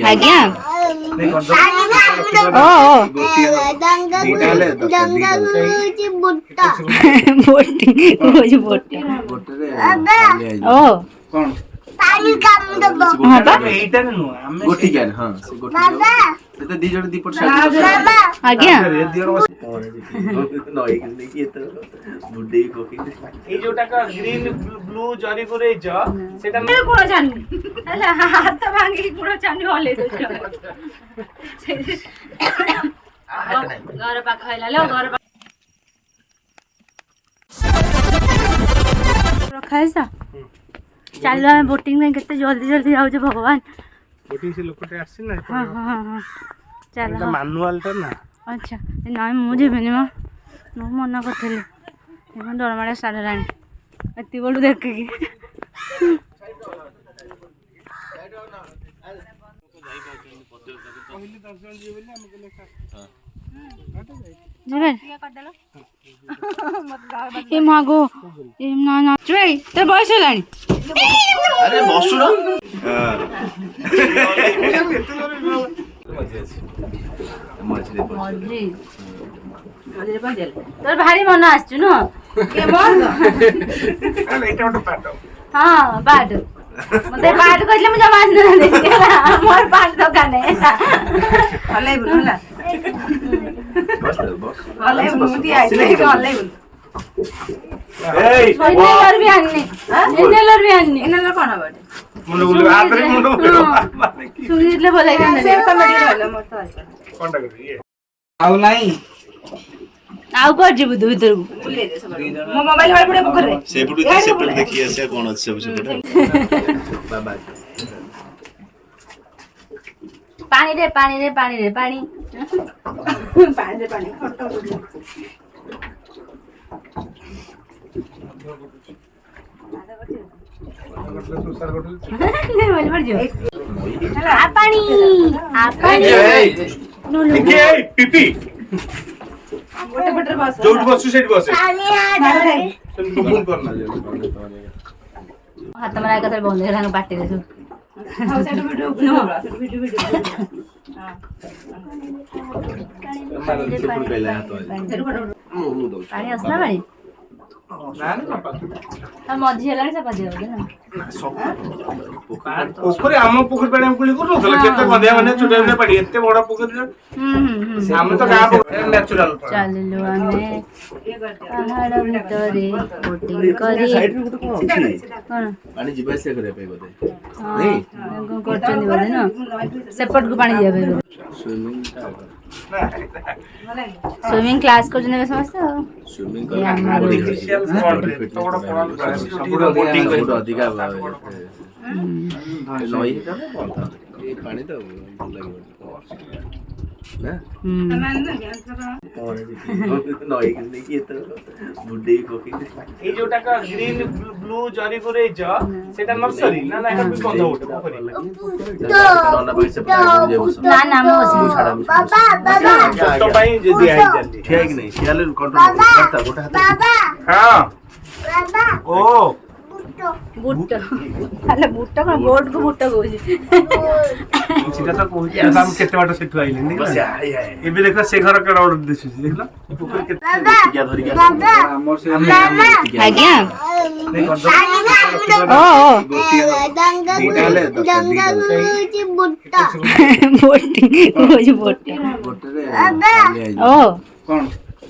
ଆଜ୍ଞା ଓ पानी काम दबो हां बा एटा नु हम गोटी क्या हां से गोटी बाबा तो दी जोड़ दी पट साइड बाबा आज्ञा नई कि तो बुड्डी कोकी ए जोटा का ग्रीन ब्लू जरी गुरे ज सेटा मेरे कोण जानी हला हाथ भांगी कोण जानी हले दो घर पाख हैला लो घर रखाइसा चल हम बोटिंग में कितने जल्दी जल्दी जाऊ छे भगवान बोटिंग से लोकटे आसी ना हां हां हां चल मैनुअल टा ना अच्छा ना मुझे बनी मा नो मना करथले एमन डर मारे साडे रानी अति बडू देख के ए मागो ए ना ना चुई ते बयस लानी अरे बसुनो तोर भारी मन आसछु न के मन अरे एटा ओटा पाट हां बाट मते बाट कहले मुझे मान न देखला मोर बाट दुकान है हले बोला बस हले मुती आई हले बोल ए इनेलर भी आन्नी इनेलर कोन बाटे मुंडो बोले आतरे मुंडो माने की सुनीले बोले के से कमेडी रहले मोर तो कोनटा करी ये आउ नाही आउ कर जीव दु भीतर मो मोबाइल वाले पड़े पोखर रे सेपट देखिए से कोन अछि सब सेपट बाबा पानी रे पानी खट्टा नहीं बोल पड़ जो आ पानी नो नो के पिपी गोटे बटर बस जोट बसु सेट बसे पानी आ तुम फोन करना जे हाथ में आके तर बंद करना पार्टी रे हां सेट वीडियो पानी असना बाड़ी ना ना हम मध्य हेलानी सब बजे बोले ना पोखरी आम पोखरी पाणी हम कुली करू नथले केते बंधिया बंधिया छोटे छोटे पाड़ी एते बड़ा पोखरी हम तो गां नेचुरल चलिलो हमें पहाड़ भितरे बोटिंग करी कोन पानी जिबा से करे पे बोले नहीं करचनी बोले ना सेपट को पानी दिया भाई स्विमिंग क्लास को जने समझते हो स्विमिंग ये हमारे ऑफिशियल स्पॉट रे तो बड़ा पड़ा पूरा बोटिंग बहुत अधिक नई का कौन था ये पानी तो लगे ना नई कि तो बुड्डी कोकी ए जोटा का ग्रीन ब्लू जरी गुरे ज सेटा नर्सरी ना ना एटा भी बंध होट पोखरी नना पैसे पता मुझे ना ना मोसी बाबा तो पाई जे दिया है जल्दी ठीक नहीं सियाले कंट्रोल करता गोटा हाथ बाबा हां बाबा ओ बुट्ट अरे बुट्ट को बोट को बुट्ट कोजी सीधा तो कोही हम केते बाटा सेठु आइले नहीं बस हाय हाय ए भी देखला से घर केडा ऑर्डर दिसु देखला पोखरी केते बाबा क्या धरी क्या बाबा हमर से आज्ञा नहीं कर दो ओ जंगल की बुट्टा बोटिंग कोजी बोट गोटे ओ कोन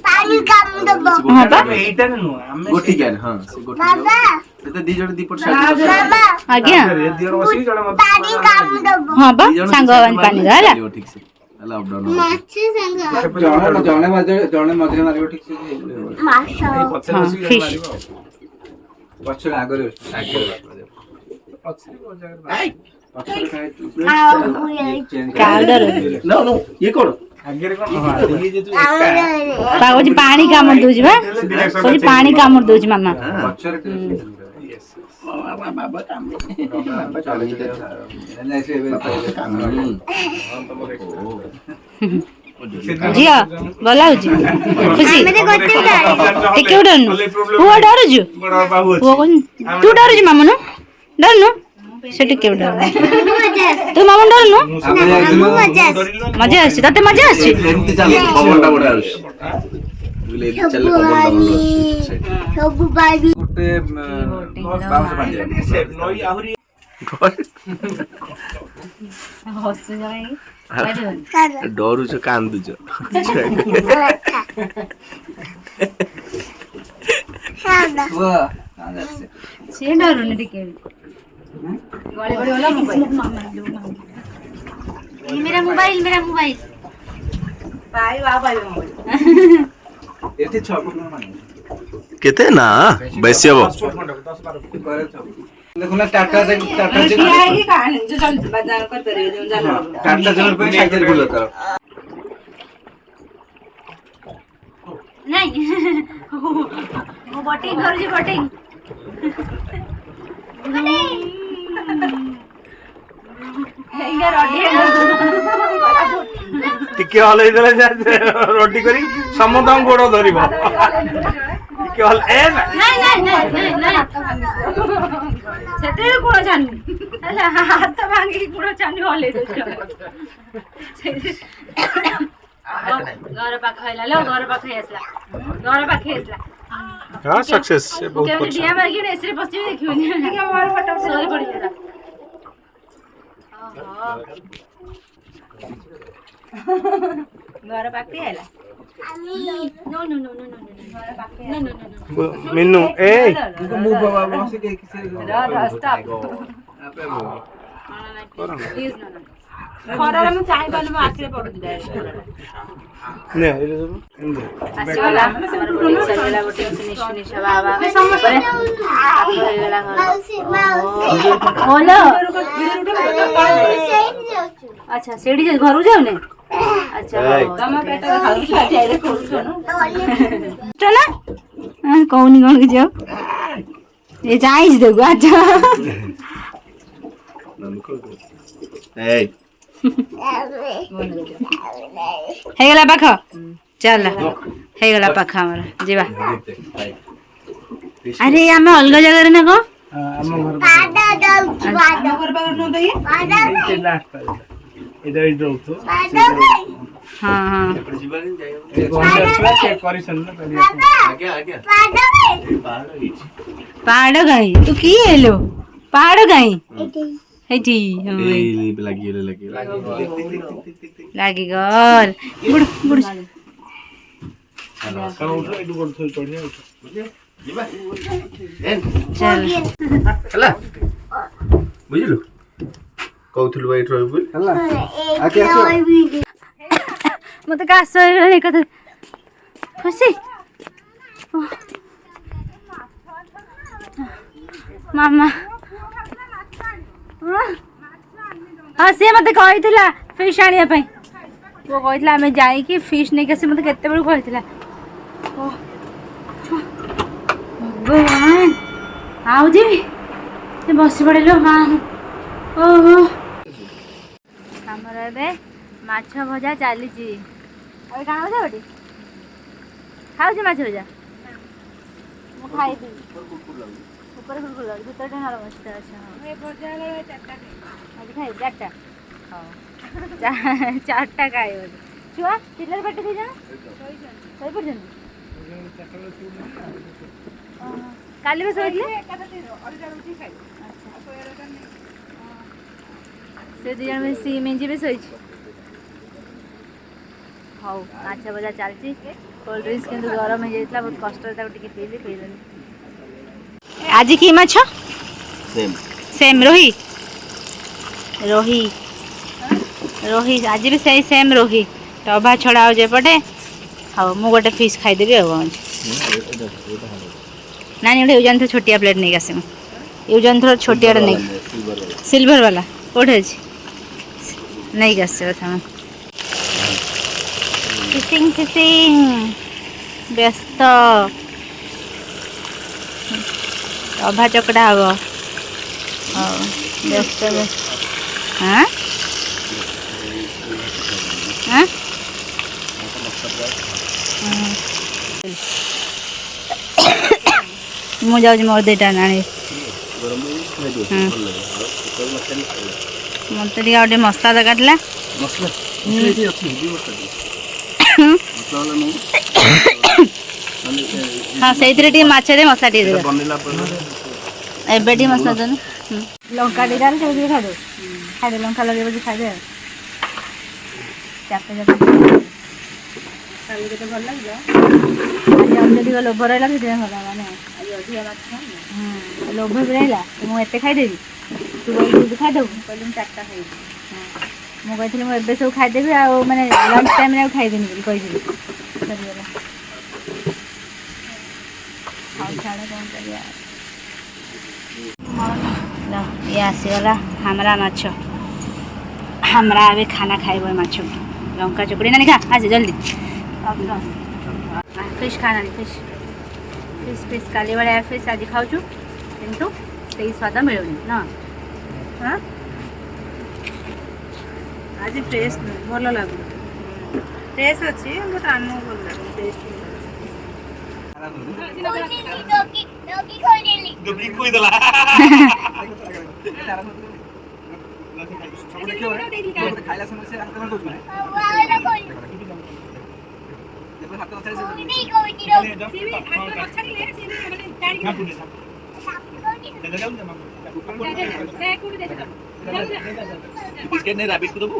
पानी काम दबो हां बा एटा नु हम गोटी क्या हां से गोटी बाबा तो दी जोड़ दी पट साइड बाबा आज्ञा दियर बसी जण मत पानी काम दबो हां बा सांगवान पानी रहला ठीक से लॉकडाउन माछी संग जणे मझे मारियो ठीक से माछा पछे हाँ, बसी fish. मारिबो पछरे आगरे पछे को जगह पछरे खाए काउडर नो नो ये कौन आगे रे कोन हां ये जे तू पागोजी पानी कामड़ दोजी बा कोजी पानी कामड़ दोजी मामा पछरे यस बाबा काम बाबा चले ऐसे काम जिया बोला होजी खुशी मेरे गोटे टिके उडनु हुआ डरजु बड़ा बाबू हुआ कोन तू डरजु मामा न डरनु से टिके डर तू मामा डरनु मजा आसी तते मजा आसी ଏମିତି ଚାଲ ପବନଟା ବଢିଆ ଆସୁଛି ବୁଲେ ଚାଲେ ପବନଟା ଭଲ ଆସୁଛି ସବୁ ବାବି ଗୋଟେ ବାଉଁଶ ବାନ୍ଧିବା ନଈ ଆହୁରି हसु जाई ଡରୁଛ କାନ୍ଦୁଛ से डरुनी टिके गले गले वाला मोबाइल मेरा मोबाइल भाई बाबा मोबाइल ଏଠି 6 ଫୁଟ ମାନେ କେତେ ନା ବେଶୀ ହବ ଦେଖୁନା ଟାଟା ଟାଟା ଠିଆ ହେଇକି କାହାଣୀ जो बाजार करते रे जो जानो ଟାଟା ଜଣର ପାଇଁ ସାଇକେଲ ବୁଲ ତାର नहीं वो बोटिंग करू जी बोटिंग हेंगा रोटी ଟିକେ ହଲେଇ ଦେଲେ ରୋଟି କରି ସମସ୍ତଙ୍କ ଗୋଡ ଧରିବ ଟିକେ ହଲ ଏ ନା नहीं ସେତେ ଗୁଣ ଜାନି ହେଲା ହାତ ଭାଙ୍ଗି ଗୁଣ ଜାନି ହଲେଇ ଦଉଛ घर पाख हैला लो घर पाख आसला हां सक्सेस से बहुत केमति अच्छा डिया मार के एसरे बसि देखियोनी के मोर फोटो सोई पड़ी जरा घर पाख हैला नो मिन्नू ए ମୁଁ ବାବା ବସି के किसे स्टॉप आपे मो प्लीज नो खरारे मु चाहि पाले मु आखिरे पडु दिदा ने आसीला हमर बोली चलेला गोटे सुनी बाबा समस्या होइगला बोलो अच्छा सेडी जे घरु जाऊ ने अच्छा तम पेट खाउ छाटे रे करू छनु चला कौनी कोन के जाओ ये जाइज देखो अच्छा ए हेगला पाख चल हेगला पाख हमरा जीवा अरे आमे अलग जगह रे ना को हम घर पादा दउछ पादा घर पाकर न दई पादा पे लास्ट इधर इधर तो हां हां चेक करिसन ना पहले पादा पहाड़ गई तू की हेलो पहाड़ गई हेटी लागी गल गुड गुड चल ହେଲା ବୁଝିଲୁ କହୁଥିଲୁ ଭାଇ ରହିବୁ ହେଲା आके आसो मते कास होइगला कथा खुशी मामा हाँ सी मत कही फिश आने वो कही आम जाकि फिश नहीं आस मत के कही भगवान आउ जी बस पड़े हाँ ओहो आमर ए माछ भजा चली कौन भजा गोटे खाऊ माछ भजा मुझे खाइबी ऊपर कुरकुर भीतर नरम अच्छे अच्छा आज खाई चार्टा हाँ चार्टा खाए छुआ चिल्लर पार्टी दी जाना सही पड़ काली भी सोई से दी जन सी मेंजी भी सोई हाँ माछ भजा चलती कोल्ड ड्रिंक्स किंतु गरम हो जाता बहुत कष्ट पीली पीले आज की माछ सेम रोही रोही रोही आज भी सही सेम रोही टभा छड़ा हो पटे हाँ मुझे गोटे फिश खाईदेवी ना गोटे यूजन थ्रो छोटिया प्लेट नहीं आस यूजन थ्रो छोटिया नहीं सिल्वर वाला कौटे अच्छे नहीं आस फिशिंग फिशिंग व्यस्त अभा चकड़ा हम हाँ व्यस्त हाँ हाँ मुझे मोर दुटा ना गरम में खाई दो भल लगे तो मस्त नहीं मते टिके आउटे मस्ता दरकार थिला मसला ये अच्छी हिंदी मसला वाला नहीं हां सेइतरे टिके माछ दे मस्ता टिके दे बनेला पर एबे टिके मस्ता दे लंका टिके डाल से खा दो खाई दे लंका लगे बजे खाई दे चापे जाते खाली के तो भल लाग जा आज हमरे टिके लोभ रहला से दे होला माने आज अधिया माछ लोभ भी रहला मु एते खाई देबी तू बोल खाई दो कहलुम चारटा खाई मु कहथिले मु एबे सब खाई देबी आ माने लंच टाइम रे खाई देनी बोली कहिदिली सरियला हां छाड़ा कोन करिया ला ये आसीगला हमरा माछ हमरा अबे खाना खाइबो माछ लंका चुकड़ी ना खा आज जल्दी फिश खाना नहीं फिश फिश फिश काली वाला फिश आज खाऊ छु किंतु सही स्वाद मिलुनी ना हां आज टेस्ट भलो लागु टेस्ट अछि बट आनो भलो लागु टेस्ट डोकी खोई देली डुबली कोई दला सब देखियो रे खाइला समय से अंकल दोच माने वाला खोई देखो हाथ अच्छा से नहीं कोई डोकी सीवी हाथ पर छड़ी ले सीवी माने गाड़ी क्या पुणे दे दे जाऊं मामा दे कुड़ी दे दे बिस्किट नहीं रैबिट को दबो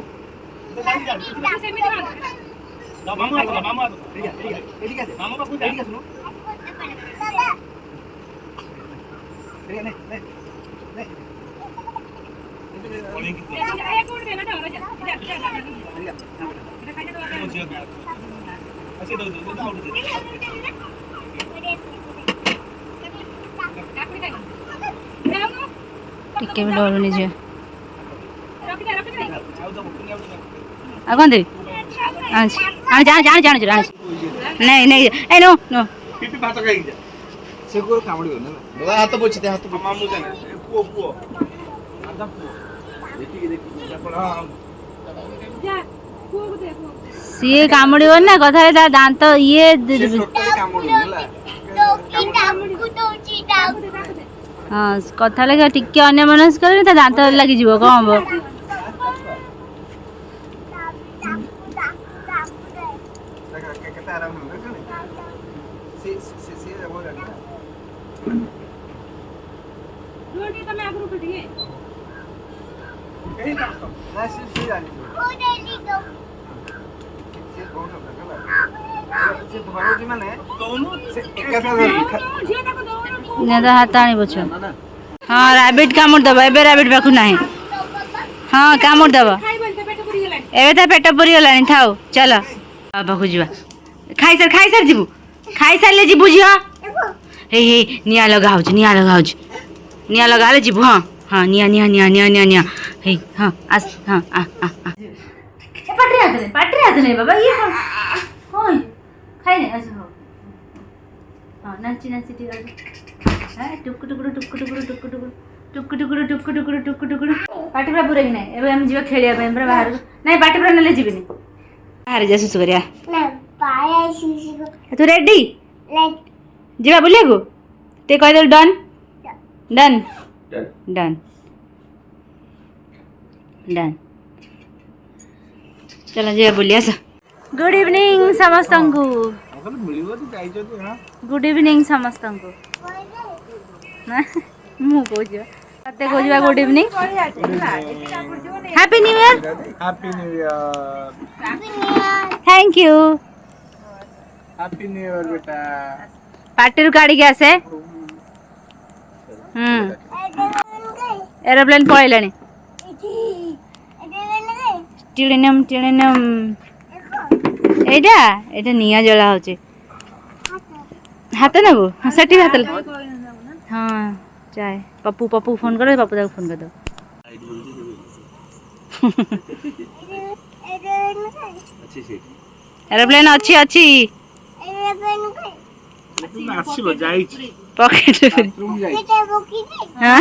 से में ना मामा ठीक है ठीक है मामा बाबू ठीक है सुनो नहीं नहीं नहीं बोलेंगे ए कुड़ी देना था जा जा खाई दे तो ऐसे दो टिके भी डरुनी जे रख दे आ कौन दे आन जान जान जान नहीं नहीं ए नो नो पिपी भात खाई जा से को कामड़ी हो ना बाबा हाथ पोछते हाथ मामू जाने पुओ आधा पुओ देखी हां जा को दे को ସିଏ କାମୁଡ଼ିବ ନା କଥାରେ ତା ଦାନ୍ତ ଇଏ से टोटली कामड़ी होला डोकी टाकू दोची टाकू ହଁ କଥା ଲାଗି ଟିକେ ଅନ୍ୟ ମନସ୍କ କଲେ ତା ଦାନ୍ତ ଲାଗିଯିବ କ'ଣ ହବ कहता आराम हो गया से वो लगा रोटी तो मैं आगु उठ दिए ना से जानी ओ देली दो से बहुत लगा से तुम्हारा जी माने दोनों से एक का झियो तक दो ନା ତା ହାତ ଆଣିବ ଛୁଆ ना ना ହଁ ରାବିଟ୍ କାମୁଡ଼ି ଦେବ ଏବେ ରାବିଟ୍ ପାଖକୁ ନାହିଁ ହଁ କାମୁଡ଼ି ଦେବ ଖାଇ ବलତେ पेट पुरी गेला ଏବେ ତା ପେଟ ପୁରିଗଲାଣି ଥାଉ ଚାଲ ପାଖକୁ ଯିବା ଖାଇସାର ଯିବୁ ଖାଇସାରିଲେ ଯିବୁ ଝିଅ ହେଇ ହେଇ ନିଆଁ ଲଗା ହେଉଛି ନିଆଁ ଲଗା ହେଲେ ଯିବୁ ହଁ ହଁ ନିଆଁ ହେଇ ହଁ ଆସ ହଁ ପାଟିରେ ହାତ ନେଇ ବାବା ଇଏ କ'ଣ ଖାଇନେ ଆସ ହଉ ହଁ ନାଚି ଟିକେ ଟୁକୁ ପାଟି ପୁରା ପୁରେଇକି ନାହିଁ ଏବେ ଆମେ ଯିବା ଖେଳିବା ପାଇଁ ପୁରା ବାହାରକୁ ନାଇଁ ପାଟି ପୁରା ନେଲେ ଯିବିନି ବାହାରେ ଯା ସୁସୁ କରିବା ना पाया शिशु ତୁ ରେଡି लेट ଯିବା ବୁଲିବାକୁ ଟିକେ କହିଦେଲୁ ଡନ୍ ଡନ୍ ଡନ୍ ଡନ୍ चल ଯିବା ବୁଲି ଆସ गुड इवनिंग ସମସ୍ତଙ୍କୁ अगर मिलिबो तो जाई जदी हां गुड इवनिंग ସମସ୍ତଙ୍କୁ ମୁଁ କହୁଛି ତତେ କହୁଛି good evening happy new year happy new year thank you happy new year बेटा पार्टी काढ़ी आसे एरोप्लेन पळैलाणी टिलिनम एटा एटा निया जला होचे हाथ नेबो सेठी हाथ हाँ चाहे पप्पू फोन करो पप्पू तक फोन कर दो एरोप्लेन अच्छी अच्छी आसीबो जाई पॉकेट रूम जाई हाँ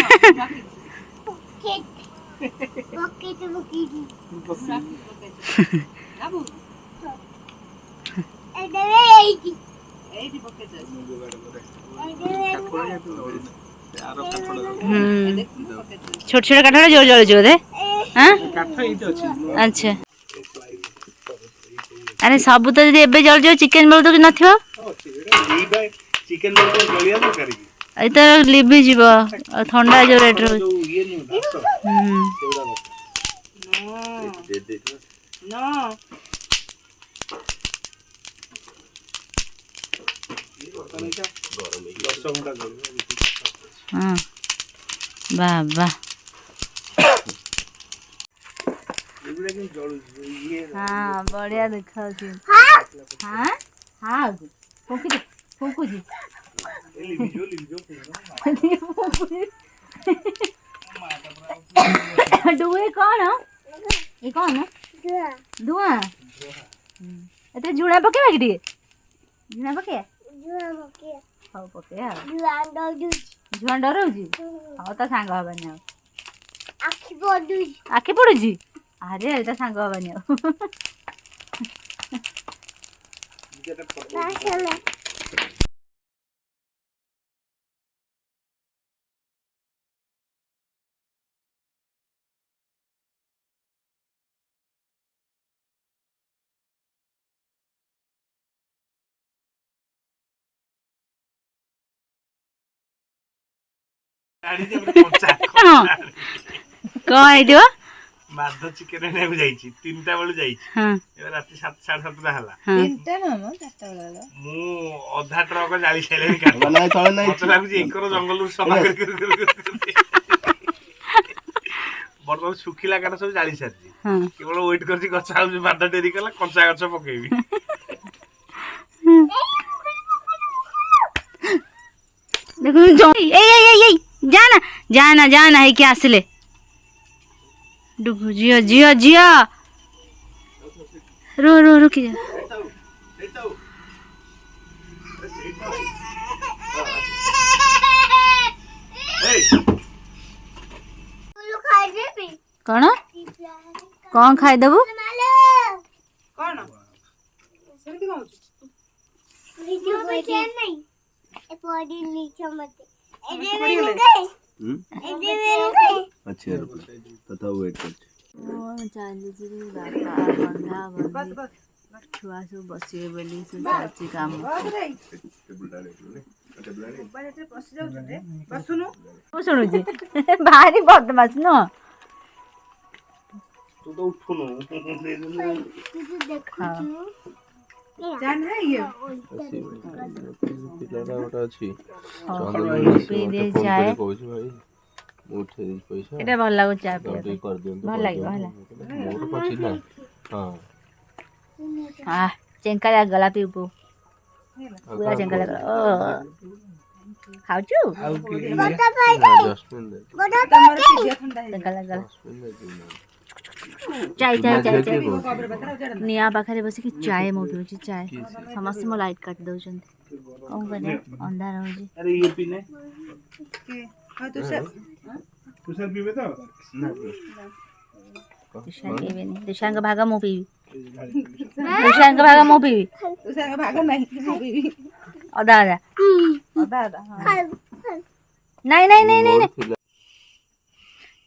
छोट छोट काठ जोर जलुଛି बोधे हाँ अच्छा अरे सब तो जब एबे जल चिकेन बेल तो नथिबो चिकेन जलिया दरकार ए तो लिभि जीव ठंडा जो रेट रो हाँ बाबा हाँ बढ़िया देखा हाँ हाँ फूकी दे फूकू जी डुए कौन ये कौन धुआं एते झुणा पकेबा कि ଟିକେ झुणा पके ହଉ ପକେଇବା ଝୁଆ ଡରଉଛି ହଉ ତା ସାଙ୍ଗ ହବାନି ଆଉ ଆଖି ପଡୁଛି ଆରେ ତା ସାଙ୍ଗ ହବାନି ଆଉ କଣ ହେଇଥିବ ମାଦ ଚିକେନ ଆଣିବାକୁ ଯାଇଛି 3ଟା ବେଳୁ ଯାଇଛି ଏବେ ରାତି 7:30 ହେଲା 3ଟା ନା ମ 4ଟା ବେଳ ହେଲା ମୁଁ ଅଧା ଟ୍ରକ ଜାଳି ସାଇଲେଣି କାଠ ମତେ ଲାଗୁଛି ଏକର ଜଙ୍ଗଲରୁ ସଫା କରି ବର୍ତ୍ତମାନ ଶୁଖିଲା କାଠ ସବୁ ଜାଳି ସାରିଛି କେବଳ ୱେଟ୍ କରିଛି ଗଛ ଆଉ ମାଦ ଡେରି କଲା କଞ୍ଚା ଗଛ ପକେଇବି देखो जाना जाना है क्या आसले डुगु जिया जिया जिया रो रो रुक जा कौन कौन खाई देबू कौन सेमती कौन अच्छे तथा वेट कर छुआ सब बसिए बोली सब चाची काम शुणुची भारी बदमाश न तू तो उठुनु जान है ये पिलाटा गोटा अछि पी दे चाय उठे पैसा एटा भल लागो चाय पी कर दियंतु भल लागे भल मोर पछि ना हां आ चेंका जा गला पी पू पूरा चेंका लगा ओ खाउचू चेंका लगा चाय चाय चाय चाय निया पाखरे बस कि चाय मो पिउची चाय समस्त मो लाइट काट दउछन कौन करे अंधार हो जी अरे ये पीने हां तो सर पीबे तो ना तुषार पीबे नहीं तुषार का भागा मो पीबी तुषार का भागा मो पीबी तुषार का भागा नहीं पीबी आधा आधा आधा आधा हां नहीं नहीं नहीं नहीं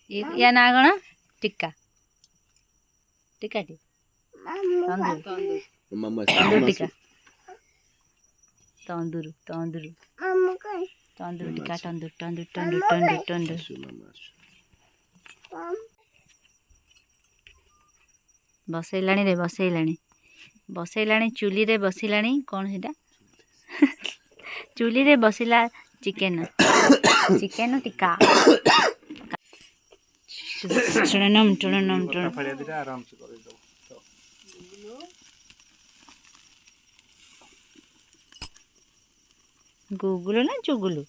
ये या ना गण टिक्का टिक्का टी मम्मा तंदूर टिक्का तंदूर तंदूर तंदूर टिक्का तंदूर तंदूर तंदूर तंदूर तंदूर बसैलाणी रे बसैलाणी बसैलाणी चुली रे बसिलाणी कौन हेटा चुली रे बसिला चिकेन चिकेन टिक्का चुननम चुननम चुन फड़िया दिटा आराम से कर दो गुगुलु ना चुगुलु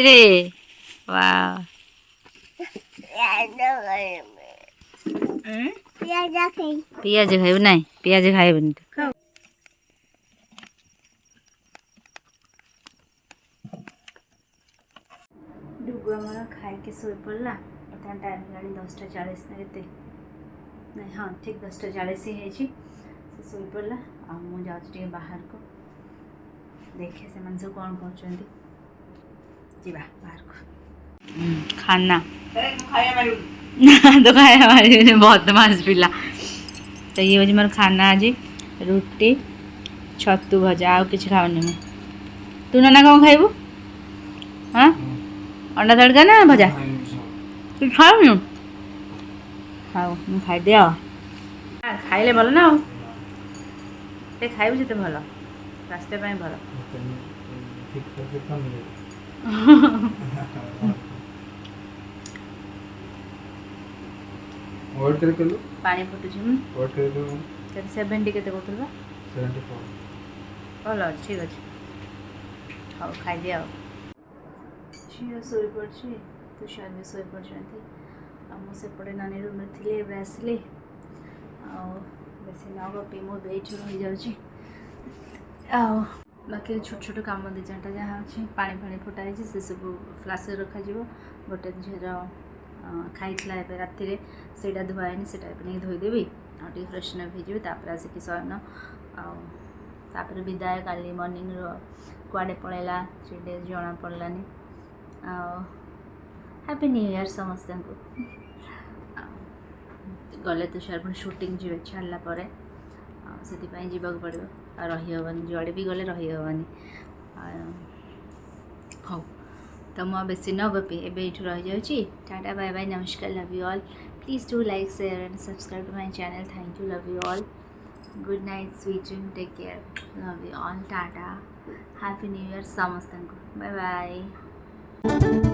रे वाह पियाज खाइबु ना पियाज खाइबुनी डुगु आमर खाई शोई पड़ा बर्तमान टाइम है 10:40 ना के नहीं हाँ ठीक 10:40 है शोई पड़ा मुझे बाहर को देखे से सब कौन कर बाहर को खाना तो खाया मारी बहुत मास पिला तो ये हूँ मोर खाना आज रुटी छतु भजा आउ कि खाऊनी मुझे तू नाना कौन खाइबू हाँ अंडा तड़का ना भजा तू खाऊनी खाऊ मुझे खाईदे खाइले भल ना खाइबू जिते भल स्वास्थ्य भल वेट करे कलु पानी फुटुची वेट करे कलु केते 70 केते कोतुबा 74 भल ठीक अच्छे हाँ खाईदे झील शोई पड़ी तुषार भी शोई पड़ती मुझे नानी रूम में थी आसली बेसी न गपी मो बेट रही जाऊँगी बाकी छोट छोट कम दी चार्टा जहाँ अच्छे पानी फाणी फुटाई से सब फ्लास रखा गोटे झीर खाइला ए राति से धुआनी से नहीं धोईदेवी आगे फ्रेशन अप हो आसिक शयन आपर विदाय काली मॉर्निंग कुआडे पलैला 3 days जना पड़लानी हैप्पी न्यू ईयर समस्त को गले तुषार पुणी शूटिंग जी छाड़ला से जीवाक पड़ो रही हेनी जुआड़े भी गले रही हेनी हाँ तो मुझे बेसी न गपी एवं रही जाऊँगी टाटा बाय बाय नमस्कार love you all please do like share and subscribe to my channel thank you love you all good night sweet dream take care love you all tata happy new year समस्त को bye bye